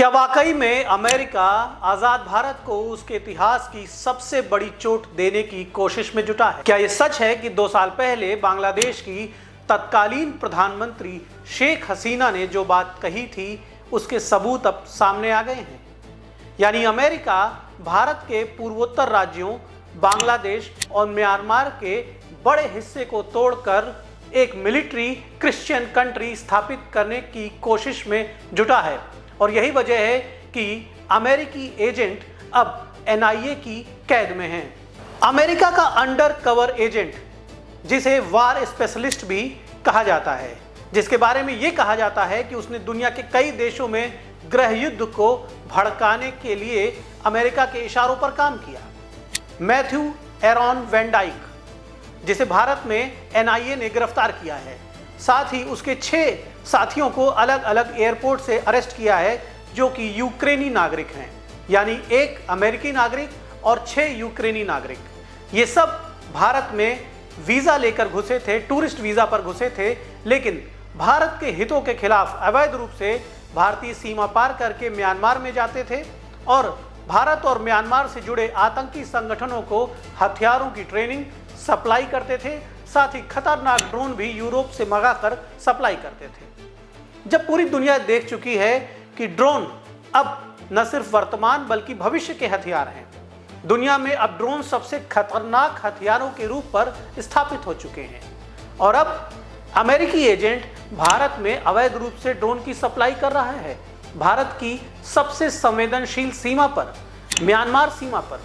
क्या वाकई में अमेरिका आजाद भारत को उसके इतिहास की सबसे बड़ी चोट देने की कोशिश में जुटा है? क्या यह सच है कि 2 साल पहले बांग्लादेश की तत्कालीन प्रधानमंत्री शेख हसीना ने जो बात कही थी उसके सबूत अब सामने आ गए हैं? यानी अमेरिका भारत के पूर्वोत्तर राज्यों बांग्लादेश और म्यांमार के बड़े हिस्से को तोड़कर एक मिलिट्री क्रिश्चियन कंट्री स्थापित करने की कोशिश में जुटा है। और यही वजह है कि अमेरिकी एजेंट अब एनआईए की कैद में हैं। अमेरिका का अंडर कवर एजेंट, जिसे वार स्पेशलिस्ट भी कहा जाता है, जिसके बारे में यह कहा जाता है कि उसने दुनिया के कई देशों में गृह युद्ध को भड़काने के लिए अमेरिका के इशारों पर काम किया, मैथ्यू एरॉन वैन डाइक, जिसे भारत में एनआईए ने गिरफ्तार किया है। साथ ही उसके 6 साथियों को अलग अलग एयरपोर्ट से अरेस्ट किया है, जो कि यूक्रेनी नागरिक हैं, यानी 1 अमेरिकी नागरिक और 6 यूक्रेनी नागरिक। ये सब भारत में वीज़ा लेकर घुसे थे, टूरिस्ट वीज़ा पर घुसे थे, लेकिन भारत के हितों के खिलाफ अवैध रूप से भारतीय सीमा पार करके म्यांमार में जाते थे और भारत और म्यांमार से जुड़े आतंकी संगठनों को हथियारों की ट्रेनिंग सप्लाई करते थे। साथ ही खतरनाक ड्रोन भी यूरोप से मंगाकर सप्लाई करते थे। जब पूरी दुनिया देख चुकी है कि ड्रोन अब न सिर्फ वर्तमान बल्कि भविष्य के हथियार हैं, दुनिया में अब ड्रोन सबसे खतरनाक हथियारों के रूप पर स्थापित हो चुके हैं और अब अमेरिकी एजेंट भारत में अवैध रूप से ड्रोन की सप्लाई कर रहा है। भारत की सबसे संवेदनशील सीमा पर, म्यांमार सीमा पर,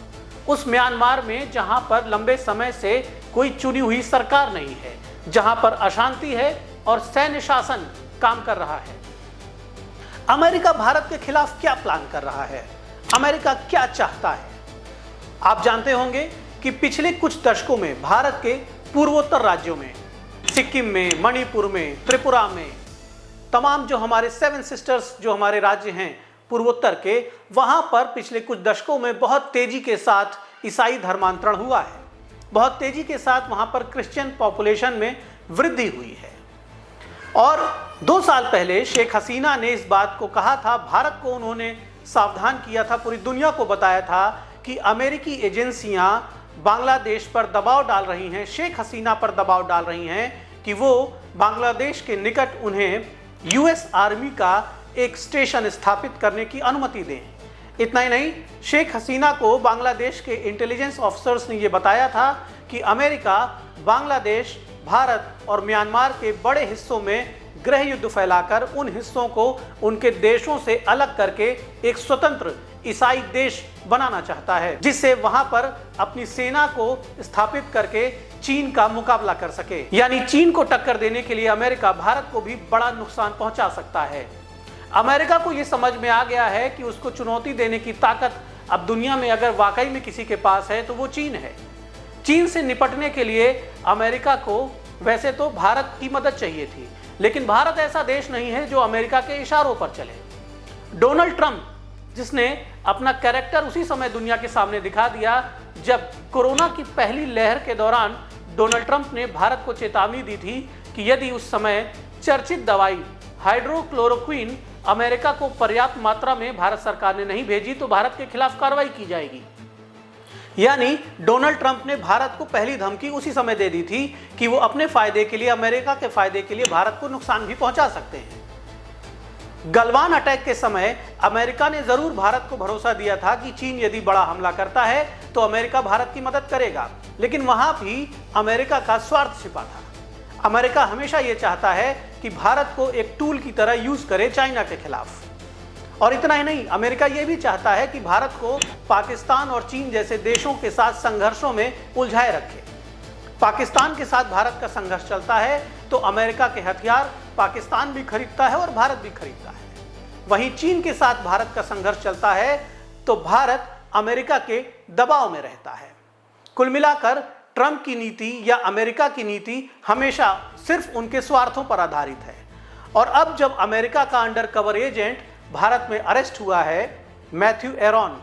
उस म्यांमार में जहां पर लंबे समय से कोई चुनी हुई सरकार नहीं है, जहां पर अशांति है और सैन्य शासन काम कर रहा है। अमेरिका भारत के खिलाफ क्या प्लान कर रहा है? अमेरिका क्या चाहता है? आप जानते होंगे कि पिछले कुछ दशकों में भारत के पूर्वोत्तर राज्यों में, सिक्किम में, मणिपुर में, त्रिपुरा में, तमाम जो हमारे 7 सिस्टर्स जो हमारे राज्य हैं पूर्वोत्तर के, वहां पर पिछले कुछ दशकों में बहुत तेजी के साथ ईसाई धर्मांतरण हुआ है। बहुत तेजी के साथ वहां पर क्रिश्चियन पॉपुलेशन में वृद्धि हुई है। और 2 साल पहले शेख हसीना ने इस बात को कहा था, भारत को उन्होंने सावधान किया था, पूरी दुनिया को बताया था कि अमेरिकी एजेंसियां बांग्लादेश पर दबाव डाल रही हैं, शेख हसीना पर दबाव डाल रही हैं कि वो बांग्लादेश के निकट उन्हें यूएस आर्मी का एक स्टेशन स्थापित करने की अनुमति दें। इतना ही नहीं, शेख हसीना को बांग्लादेश के इंटेलिजेंस ऑफिसर्स ने यह बताया था कि अमेरिका बांग्लादेश, भारत और म्यांमार के बड़े हिस्सों में गृह युद्ध फैलाकर उन हिस्सों को उनके देशों से अलग करके एक स्वतंत्र ईसाई देश बनाना चाहता है, जिससे वहां पर अपनी सेना को स्थापित करके चीन का मुकाबला कर सके। यानी चीन को टक्कर देने के लिए अमेरिका भारत को भी बड़ा नुकसान पहुंचा सकता है। अमेरिका को यह समझ में आ गया है कि उसको चुनौती देने की ताकत अब दुनिया में अगर वाकई में किसी के पास है तो वो चीन है। चीन से निपटने के लिए अमेरिका को वैसे तो भारत की मदद चाहिए थी, लेकिन भारत ऐसा देश नहीं है जो अमेरिका के इशारों पर चले। डोनाल्ड ट्रंप, जिसने अपना कैरेक्टर उसी समय दुनिया के सामने दिखा दिया जब कोरोना की पहली लहर के दौरान डोनाल्ड ट्रंप ने भारत को चेतावनी दी थी कि यदि उस समय चर्चित दवाई हाइड्रोक्लोरोक्विन अमेरिका को पर्याप्त मात्रा में भारत सरकार ने नहीं भेजी तो भारत के खिलाफ कार्रवाई की जाएगी। यानी डोनाल्ड ट्रंप ने भारत को पहली धमकी उसी समय दे दी थी कि वो अपने फायदे के लिए, अमेरिका के फायदे के लिए भारत को नुकसान भी पहुंचा सकते हैं। गलवान अटैक के समय अमेरिका ने जरूर भारत को भरोसा दिया था कि चीन यदि बड़ा हमला करता है तो अमेरिका भारत की मदद करेगा, लेकिन वहां भी अमेरिका का स्वार्थ छिपा था। अमेरिका हमेशा यह चाहता है कि भारत को एक टूल की तरह यूज करे चाइना के खिलाफ। और इतना ही नहीं, अमेरिका यह भी चाहता है कि भारत को पाकिस्तान और चीन जैसे देशों के साथ संघर्षों में उलझाए रखे। पाकिस्तान के साथ भारत का संघर्ष चलता है तो अमेरिका के हथियार पाकिस्तान भी खरीदता है और भारत भी खरीदता है। वहीं चीन के साथ भारत का संघर्ष चलता है तो भारत अमेरिका के दबाव में रहता है। कुल मिलाकर ट्रंप की नीति या अमेरिका की नीति हमेशा सिर्फ उनके स्वार्थों पर आधारित है। और अब जब अमेरिका का अंडर कवर एजेंट भारत में अरेस्ट हुआ है, मैथ्यू एरॉन,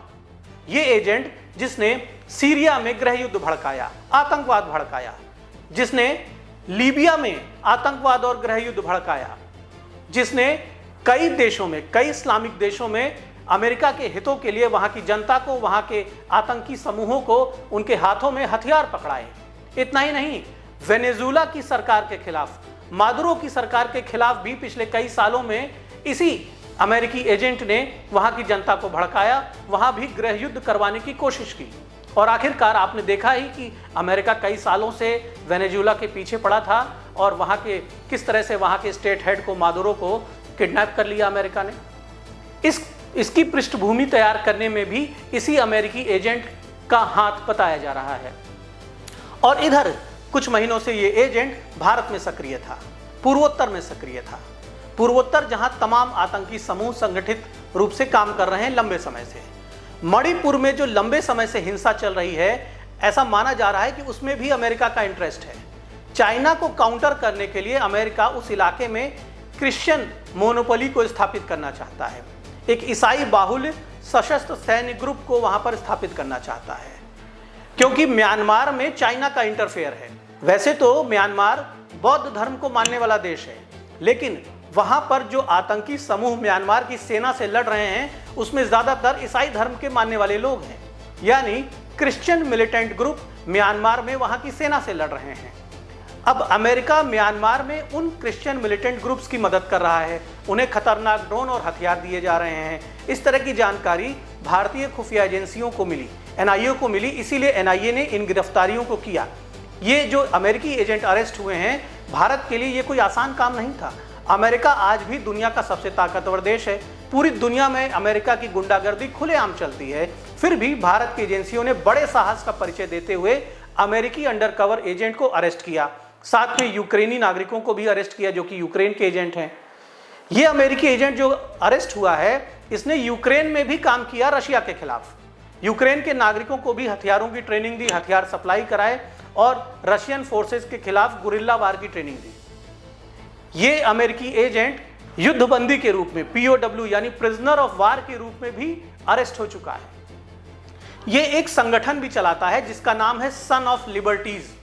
ये एजेंट जिसने सीरिया में गृह युद्ध भड़काया, आतंकवाद भड़काया, जिसने लीबिया में आतंकवाद और गृह युद्ध भड़काया, जिसने कई देशों में, कई इस्लामिक देशों में अमेरिका के हितों के लिए वहां की जनता को, वहां के आतंकी समूहों को उनके हाथों में हथियार पकड़ाए। इतना ही नहीं, वेनेजुएला की सरकार के खिलाफ, मादुरो की सरकार के खिलाफ भी पिछले कई सालों में इसी अमेरिकी एजेंट ने वहां की जनता को भड़काया, वहां भी गृह युद्ध करवाने की कोशिश की। और आखिरकार आपने देखा ही कि अमेरिका कई सालों से वेनेजुएला के पीछे पड़ा था और वहां के किस तरह से वहां के स्टेट हेड को, मादुरो को किडनैप कर लिया अमेरिका ने। इसकी पृष्ठभूमि तैयार करने में भी इसी अमेरिकी एजेंट का हाथ बताया जा रहा है। और इधर कुछ महीनों से ये एजेंट भारत में सक्रिय था, पूर्वोत्तर में सक्रिय था। पूर्वोत्तर जहां तमाम आतंकी समूह संगठित रूप से काम कर रहे हैं लंबे समय से। मणिपुर में जो लंबे समय से हिंसा चल रही है, ऐसा माना जा रहा है कि उसमें भी अमेरिका का इंटरेस्ट है। चाइना को काउंटर करने के लिए अमेरिका उस इलाके में क्रिश्चियन मोनोपोली को स्थापित करना चाहता है। एक ईसाई बाहुल्य सशस्त्र सैन्य ग्रुप को वहां पर स्थापित करना चाहता है, क्योंकि म्यांमार में चाइना का इंटरफेयर है। वैसे तो म्यांमार बौद्ध धर्म को मानने वाला देश है, लेकिन वहां पर जो आतंकी समूह म्यांमार की सेना से लड़ रहे हैं उसमें ज्यादातर ईसाई धर्म के मानने वाले लोग हैं, यानी क्रिश्चियन मिलिटेंट ग्रुप म्यांमार में वहां की सेना से लड़ रहे हैं। अब अमेरिका म्यांमार में उन क्रिश्चियन मिलिटेंट ग्रुप्स की मदद कर रहा है, उन्हें खतरनाक ड्रोन और हथियार दिए जा रहे हैं। इस तरह की जानकारी भारतीय खुफिया एजेंसियों को मिली, एनआईए को मिली, इसीलिए एनआईए ने इन गिरफ्तारियों को किया। ये जो अमेरिकी एजेंट अरेस्ट हुए हैं, भारत के लिए ये कोई आसान काम नहीं था। अमेरिका आज भी दुनिया का सबसे ताकतवर देश है, पूरी दुनिया में अमेरिका की गुंडागर्दी खुलेआम चलती है, फिर भी भारत की एजेंसियों ने बड़े साहस का परिचय देते हुए अमेरिकी अंडरकवर एजेंट को अरेस्ट किया। साथ में यूक्रेनी नागरिकों को भी अरेस्ट किया जो कि यूक्रेन के एजेंट हैं। ये अमेरिकी एजेंट जो अरेस्ट हुआ है, इसने यूक्रेन में भी काम किया रशिया के खिलाफ। यूक्रेन के नागरिकों को भी हथियारों की ट्रेनिंग दी, हथियार सप्लाई कराए और रशियन फोर्सेस के खिलाफ गुरिल्ला वार की ट्रेनिंग दी। ये अमेरिकी एजेंट युद्धबंदी के रूप में, POW यानी प्रिजनर ऑफ वार के रूप में भी अरेस्ट हो चुका है। ये एक संगठन भी चलाता है जिसका नाम है सन ऑफ लिबर्टीज।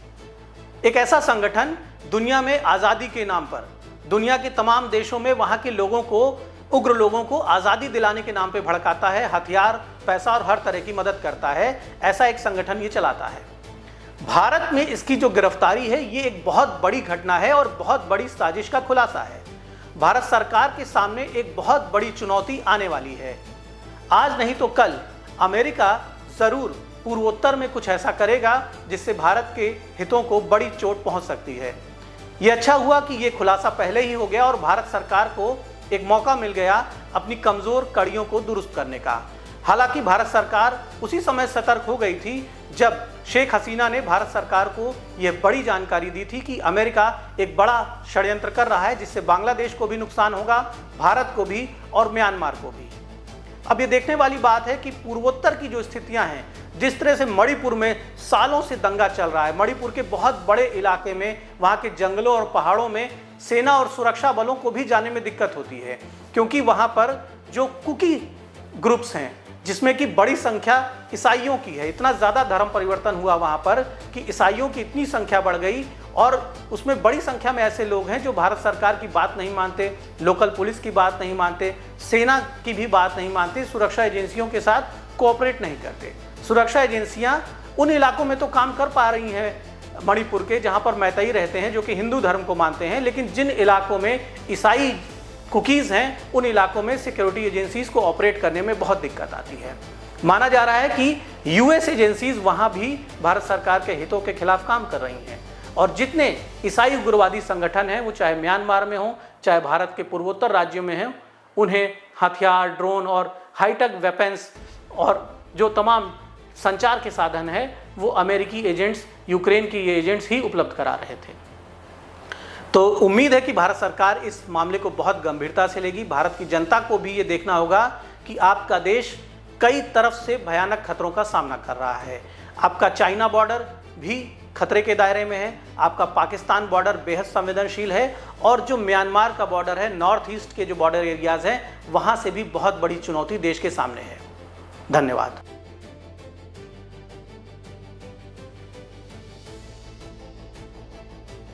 एक ऐसा संगठन दुनिया में आजादी के नाम पर दुनिया के तमाम देशों में वहां के लोगों को, उग्र लोगों को आजादी दिलाने के नाम पे भड़काता है, हथियार, पैसा और हर तरह की मदद करता है। ऐसा एक संगठन ये चलाता है। भारत में इसकी जो गिरफ्तारी है, ये एक बहुत बड़ी घटना है और बहुत बड़ी साजिश का खुलासा है। भारत सरकार के सामने एक बहुत बड़ी चुनौती आने वाली है। आज नहीं तो कल अमेरिका जरूर पूर्वोत्तर में कुछ ऐसा करेगा जिससे भारत के हितों को बड़ी चोट पहुंच सकती है। ये अच्छा हुआ कि ये खुलासा पहले ही हो गया और भारत सरकार को एक मौका मिल गया अपनी कमजोर कड़ियों को दुरुस्त करने का। हालांकि भारत सरकार उसी समय सतर्क हो गई थी जब शेख हसीना ने भारत सरकार को यह बड़ी जानकारी दी थी कि अमेरिका एक बड़ा षड्यंत्र कर रहा है जिससे बांग्लादेश को भी नुकसान होगा, भारत को भी और म्यांमार को भी। अब ये देखने वाली बात है कि पूर्वोत्तर की जो स्थितियां हैं, जिस तरह से मणिपुर में सालों से दंगा चल रहा है, मणिपुर के बहुत बड़े इलाके में, वहाँ के जंगलों और पहाड़ों में सेना और सुरक्षा बलों को भी जाने में दिक्कत होती है, क्योंकि वहाँ पर जो कुकी ग्रुप्स हैं जिसमें कि बड़ी संख्या ईसाइयों की है, इतना ज़्यादा धर्म परिवर्तन हुआ वहाँ पर कि ईसाइयों की इतनी संख्या बढ़ गई और उसमें बड़ी संख्या में ऐसे लोग हैं जो भारत सरकार की बात नहीं मानते, लोकल पुलिस की बात नहीं मानते, सेना की भी बात नहीं मानते, सुरक्षा एजेंसियों के साथ कोऑपरेट नहीं करते। सुरक्षा एजेंसियां उन इलाकों में तो काम कर पा रही हैं मणिपुर के, जहां पर मैतेई रहते हैं जो कि हिंदू धर्म को मानते हैं, लेकिन जिन इलाकों में ईसाई कुकीज़ हैं उन इलाकों में सिक्योरिटी एजेंसीज को ऑपरेट करने में बहुत दिक्कत आती है। माना जा रहा है कि US एजेंसीज वहां भी भारत सरकार के हितों के खिलाफ काम कर रही हैं और जितने ईसाई उग्रवादी संगठन हैं, वो चाहे म्यांमार में हों, चाहे भारत के पूर्वोत्तर राज्यों में हों, उन्हें हथियार, ड्रोन और हाईटेक वेपन्स और जो तमाम संचार के साधन है वो अमेरिकी एजेंट्स, यूक्रेन के ये एजेंट्स ही उपलब्ध करा रहे थे। तो उम्मीद है कि भारत सरकार इस मामले को बहुत गंभीरता से लेगी। भारत की जनता को भी ये देखना होगा कि आपका देश कई तरफ से भयानक खतरों का सामना कर रहा है। आपका चाइना बॉर्डर भी खतरे के दायरे में है, आपका पाकिस्तान बॉर्डर बेहद संवेदनशील है और जो म्यांमार का बॉर्डर है, नॉर्थ ईस्ट के जो बॉर्डर एरियाज़ हैं, वहाँ से भी बहुत बड़ी चुनौती देश के सामने है। धन्यवाद।